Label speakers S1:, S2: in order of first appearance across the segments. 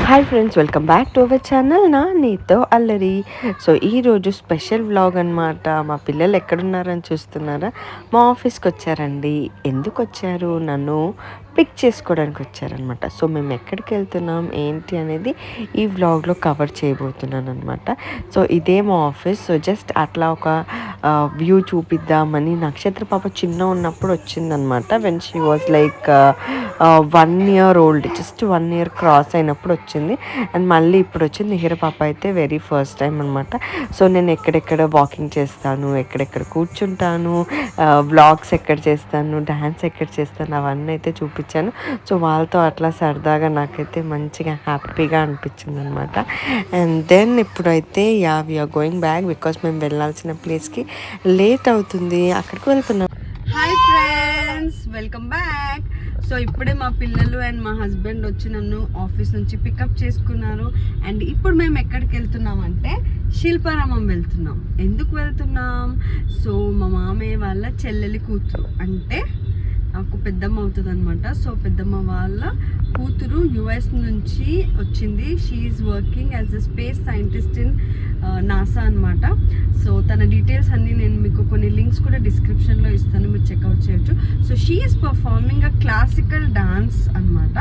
S1: Hi friends, welcome back to our channel నా నీతో అల్లరి. సో ఈరోజు స్పెషల్ వ్లాగ్ అనమాట. మా పిల్లలు ఎక్కడున్నారని చూస్తున్నారా? మా ఆఫీస్కి వచ్చారండి. ఎందుకు వచ్చారు? నన్ను పిక్ చేసుకోవడానికి వచ్చారనమాట. సో మేము ఎక్కడికి వెళ్తున్నాం ఏంటి అనేది ఈ వ్లాగ్లో కవర్ చేయబోతున్నాను అనమాట. సో ఇదే మా ఆఫీస్. సో జస్ట్ అట్లా ఒక వ్యూ చూపిద్దామని. నక్షత్ర పాప చిన్న ఉన్నప్పుడు వచ్చిందనమాట. When she was like 1 year old, just 1 year cross అయినప్పుడు వచ్చింది. అండ్ మళ్ళీ ఇప్పుడు వచ్చింది నిహిర పాప అయితే వెరీ ఫస్ట్ టైం అనమాట. సో నేను ఎక్కడెక్కడ వాకింగ్ చేస్తాను, ఎక్కడెక్కడ కూర్చుంటాను, వ్లాగ్స్ ఎక్కడ చేస్తాను, డ్యాన్స్ ఎక్కడ చేస్తాను అవన్నీ అయితే చూపించాను. సో వాళ్ళతో అట్లా సరదాగా నాకైతే మంచిగా హ్యాపీగా అనిపించింది అనమాట. అండ్ దెన్ ఇప్పుడైతే వీఆర్ గోయింగ్ బ్యాక్ బికాస్ మేము వెళ్ళాల్సిన ప్లేస్కి లేట్ అవుతుంది. అక్కడికి వెళ్తున్నాం. Hi friends, welcome back. So ఇప్పుడే మా పిల్లలు అండ్ మా హస్బెండ్ వచ్చి నన్ను ఆఫీస్ నుంచి పికప్ చేసుకున్నారు. అండ్ ఇప్పుడు మేము ఎక్కడికి వెళ్తున్నాం అంటే శిల్పారామం వెళ్తున్నాం. ఎందుకు వెళ్తున్నాం? సో మా మామయ్య వాళ్ళ చెల్లెలి కూతురు, అంటే నాకు పెద్దమ్మ అవుతుంది అనమాట. సో పెద్దమ్మ వాళ్ళ కూతురు యుఎస్ నుంచి వచ్చింది. She's working as a space scientist in NASA అనమాట. సో తన డీటెయిల్స్ అన్నీ నేను మీకు కొన్ని లింక్స్ కూడా డిస్క్రిప్షన్లో ఇస్తాను, మీరు చెక్అవుట్ చేయొచ్చు. So she's performing a classical dance అనమాట.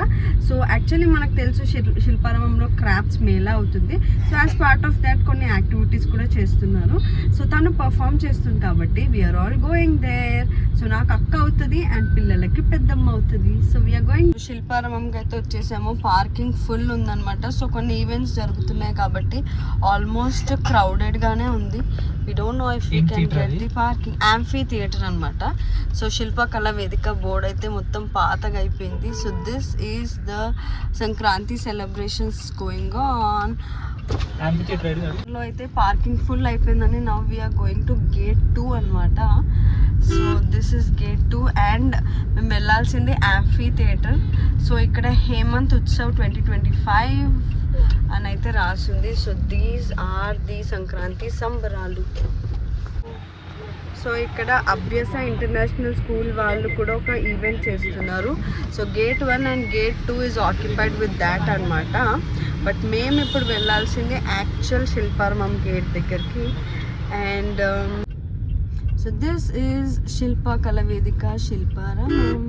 S1: సో యాక్చువల్లీ మనకు తెలుసు శిల్పారామంలో క్రాఫ్ట్స్ మేళా అవుతుంది. So as part of that కొన్ని యాక్టివిటీస్ కూడా చేస్తున్నారు. సో తను పర్ఫామ్ చేస్తుంది కాబట్టి we are all going there. So నాకు అక్క అవుతుంది అండ్ పిల్లలకి పెద్దమ్మ అవుతుంది. So we are going. శిల్పారామంకి అయితే వచ్చేసాము. పార్కింగ్ ఫుల్ ఉందన్నమాట. సో కొన్ని ఈవెంట్స్ జరుగుతున్నాయి కాబట్టి ఆల్మోస్ట్ క్రౌడెడ్గానే ఉంది. We don't know if we can get the parking. Amphitheatre అనమాట. సో శిల్పకళ వేదిక బోర్డ్ అయితే మొత్తం పాతగా అయిపోయింది. So this is the Sankranti celebrations going on. లో అయితే పార్కింగ్ ఫుల్ అయిపోయిందని now we are going to gate 2 అనమాట. So this is gate 2 and మేము వెళ్ళాల్సింది యాంఫీ థియేటర్. సో ఇక్కడ హేమంత్ ఉత్సవ్ 2025 అని అయితే రాసింది. So these are the Sankranti సంబరాలు. సో ఇక్కడ అభ్యస ఇంటర్నేషనల్ స్కూల్ వాళ్ళు కూడా ఒక ఈవెంట్ చేస్తున్నారు. So gate 1 and gate 2 is occupied with that అనమాట. బట్ మేము ఇప్పుడు వెళ్ళాల్సింది యాక్చువల్ శిల్పారామం గేట్ దగ్గరికి. అండ్ సో దిస్ ఈజ్ శిల్పకళ వేదిక శిల్పారామం.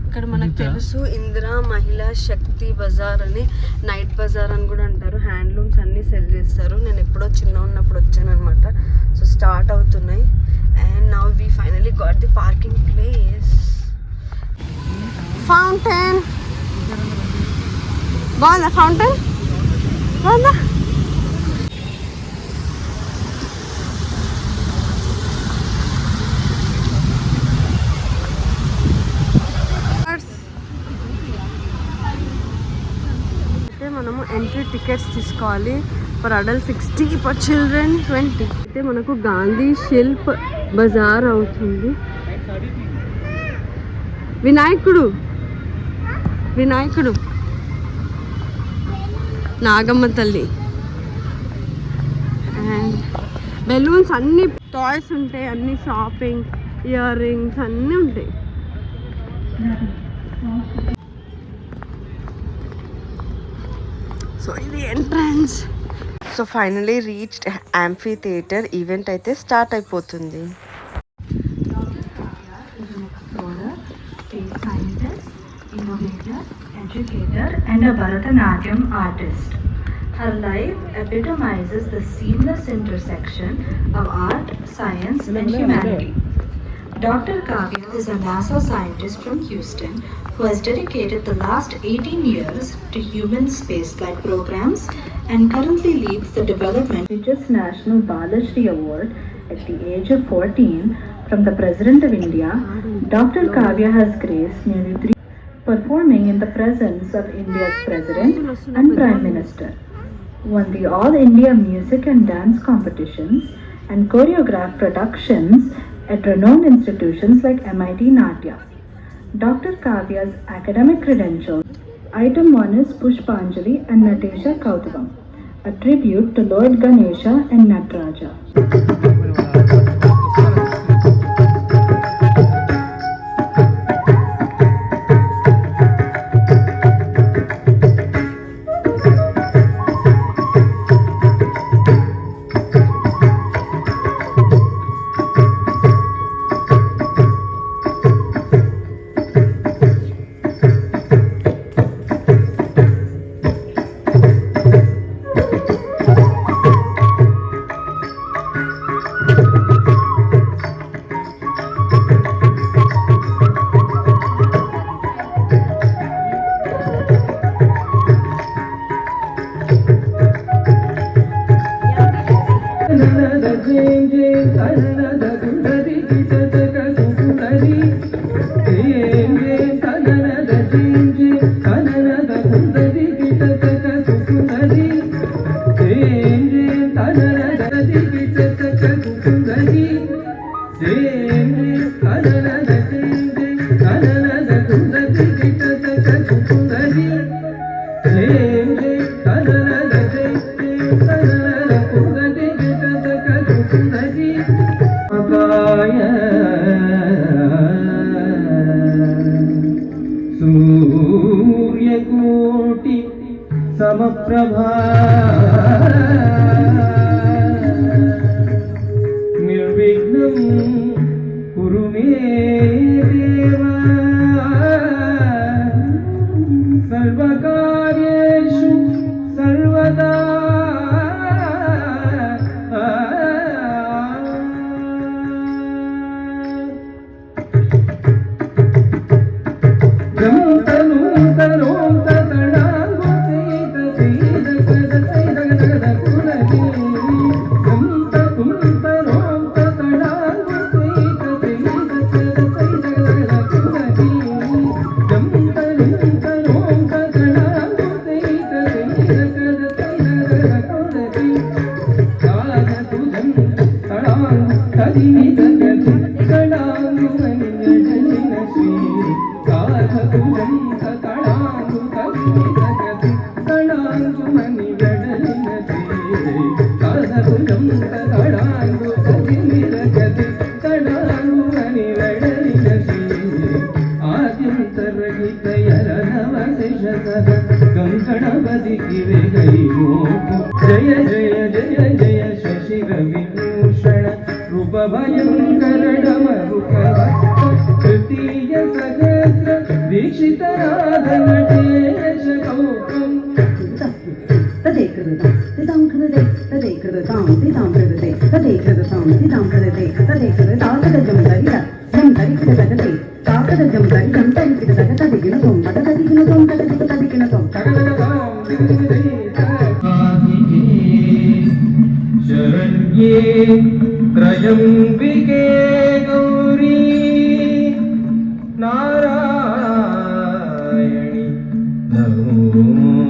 S1: ఇక్కడ మనకు తెలుసు ఇందిరా మహిళా శక్తి బజార్ అని, నైట్ బజార్ అని కూడా అంటారు. హ్యాండ్లూమ్స్ అన్నీ సెల్ చేస్తారు. నేను ఎప్పుడో చిన్న ఉన్నప్పుడు వచ్చాను అనమాట. సో స్టార్ట్ అవుతున్నాయి. And now we finally got the parking place. Fountain బాగుందా? ఫౌంటైన్ బాగుందా? మనము ఎంట్రీ టికెట్స్ తీసుకోవాలి. For adult 60, for children 20. అయితే మనకు గాంధీ శిల్ప్ బజార్ అవుతుంది. వినాయకుడు నాగమ్మ తల్లి అండ్ బెలూన్స్, అన్ని టాయ్స్ ఉంటాయి, అన్ని షాపింగ్, ఇయర్ రింగ్స్ అన్నీ ఉంటాయి. సో ఇది entrance. So finally reached amphi theatre. Event అయితే స్టార్ట్ అయిపోతుంది.
S2: Educator and a Bharatanatyam artist. Her life epitomizes the seamless intersection of art, science and humanity. Dr. Kavya is a NASA scientist from Houston who has dedicated the last 18 years to human spaceflight programs and currently leads the development of the prestigious National Balashri Award at the age of 14 from the President of India. Dr. Kavya has graced nearly 3 performing in the presence of India's President and Prime Minister, won the All India Music and Dance competitions and choreographed productions at renowned institutions like MIT Natya. Dr. Kavya's academic credentials. Item 1 is Pushpanjali and Natesha Kautavam, a tribute to Lord Ganesha and Nataraja.
S3: सूर्यकोटि समप्रभा निर्विघ्नं कुरु मे देव सर्वकार्येषु सर्वदा जय जय जय जय शशि रविभूषण रूप भयंकर तृतीय सहस्र दीक्षित राधन शरण्ये त्रयंबिके गौरी नारायणि नमोस्तुते।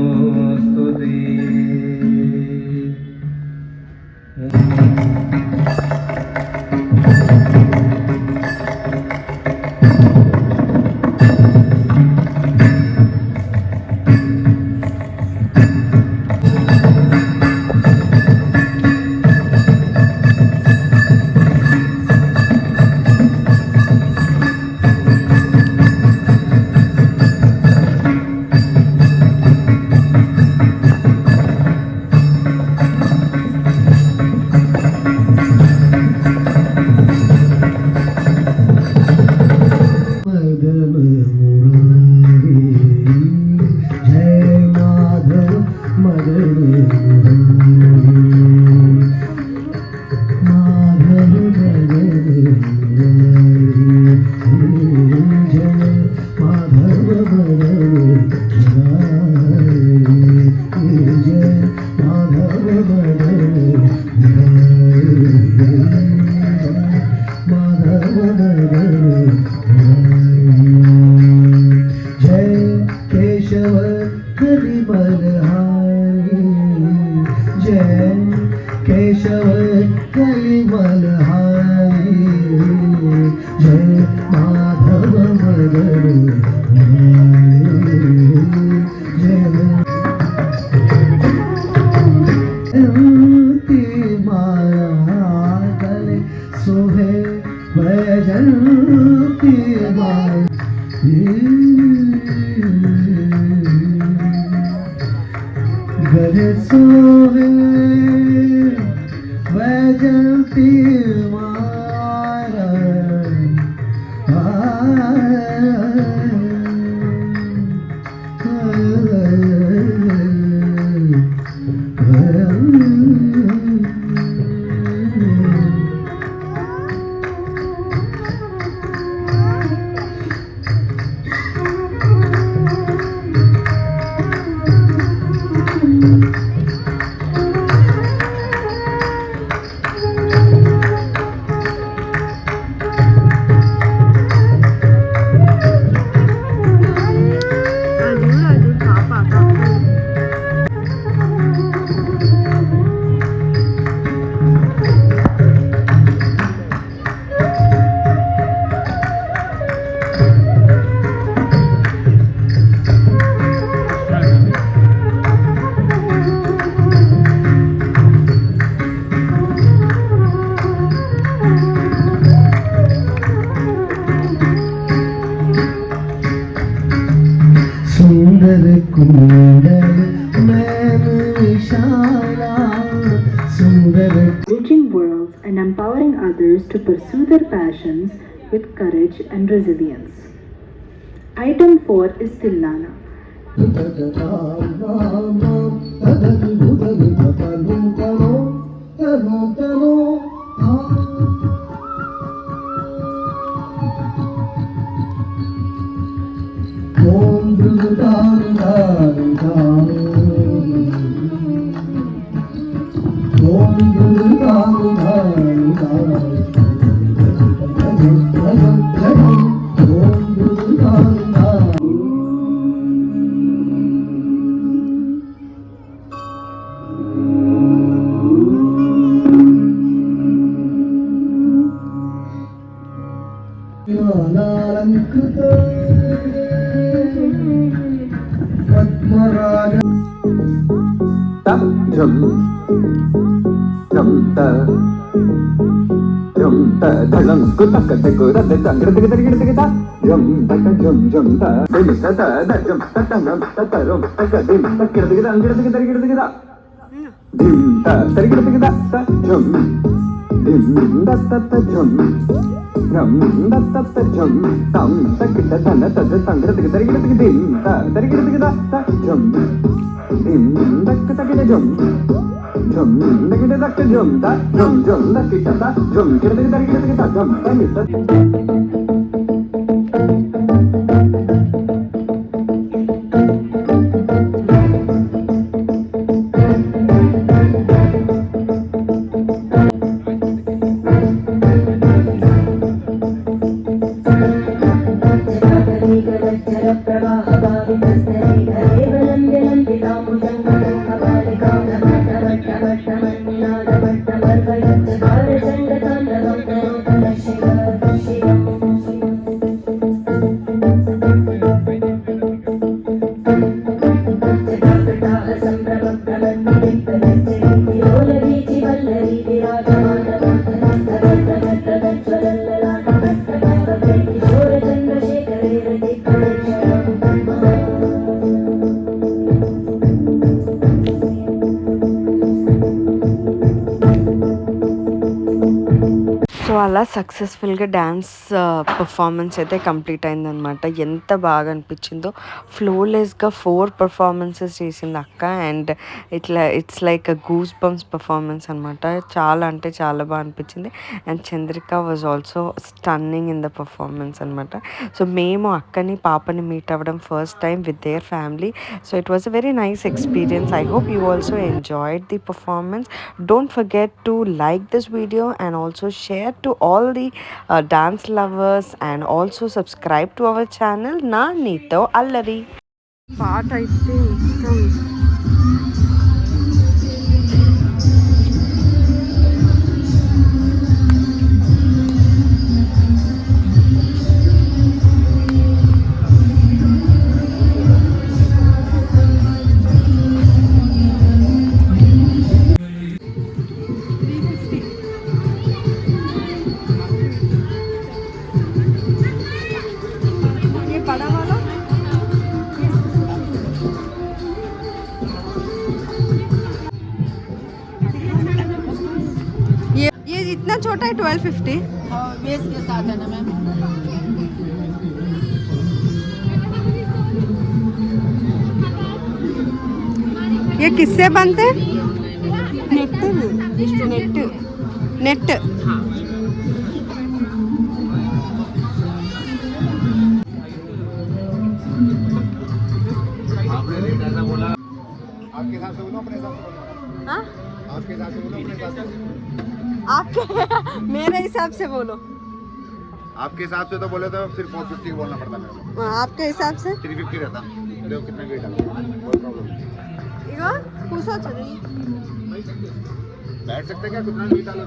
S2: and empowering others to pursue their passions with courage and resilience. Item 4 is Tillana.
S1: So అలా సక్సెస్ఫుల్గా డ్యాన్స్ పర్ఫార్మెన్స్ అయితే కంప్లీట్ అయిందనమాట. ఎంత బాగా అనిపించిందో. ఫ్లోలెస్గా 4 పర్ఫార్మెన్సెస్ చేసింది అక్క. And it's like a goose bumps performance అనమాట. చాలా అంటే చాలా బాగా అనిపించింది. And Chandrika was also stunning in the performance అనమాట. సో మేము అక్కని పాపని మీట్ అవ్వడం first time with their family. So it was a very nice experience. I hope you also enjoyed the performance. Don't forget to like this video and also share to all the dance lovers, and also subscribe to our channel Na Neeto Allari. పాట అయితే ఇష్టం. ये इतना छोटा है 1250
S4: base के साथ है ना मैम.
S1: ये किससे बनते हैं? Net net net.
S5: आपके हिसाब से बोलो, अपने हिसाब से बोलो.
S1: हाँ?
S5: आपके हिसाब से बोलो, अपने हिसाब से.
S1: आपके मेरे हिसाब से बोलो.
S5: आपके हिसाब से तो बोले तो सिर्फ 450 बोलना पड़ता मेरे को.
S1: आपके हिसाब से
S5: 350 रहता. देखो कितना वेट है, कोई प्रॉब्लम नहीं.
S1: इगो पूछो चलो.
S5: बैठ सकते क्या? कितना वेट डालो?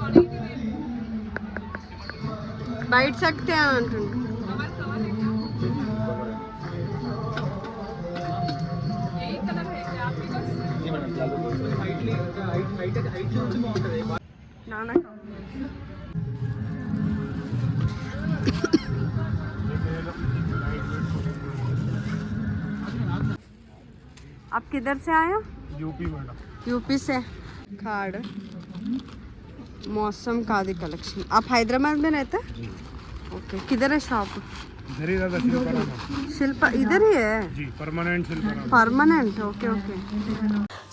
S1: बैठ सकते हैं अंटून. नाना आप किधर से आए हो?
S5: UP madam.
S1: यूपी से. कार्ड मौसम खादी कलेक्शन। आप हैदराबाद में रहते हैं? ओके, किधर है शॉप?
S6: इधर ही दादा
S1: शिल्पा इधर ही है?
S6: जी, permanent
S1: permanent, okay okay.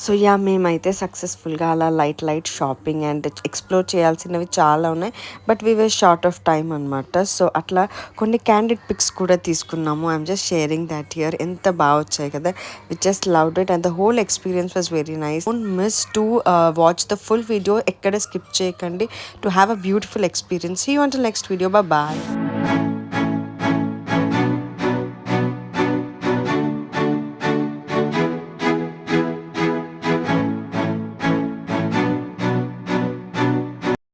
S1: So yeah మేమైతే సక్సెస్ఫుల్గా అలా లైట్ షాపింగ్ అండ్ ఎక్స్ప్లోర్ చేయాల్సినవి చాలా ఉన్నాయి, but we were short of time అనమాట. సో అట్లా కొన్ని క్యాండిడ్ పిక్స్ కూడా తీసుకున్నాము. I'm just sharing that here. ఎంత బాగా వచ్చాయి కదా, we just loved it and the whole experience was very nice. Don't miss to watch the full video, ఎక్కడ స్కిప్ చేయకండి to have a beautiful experience. See you until next video, bye.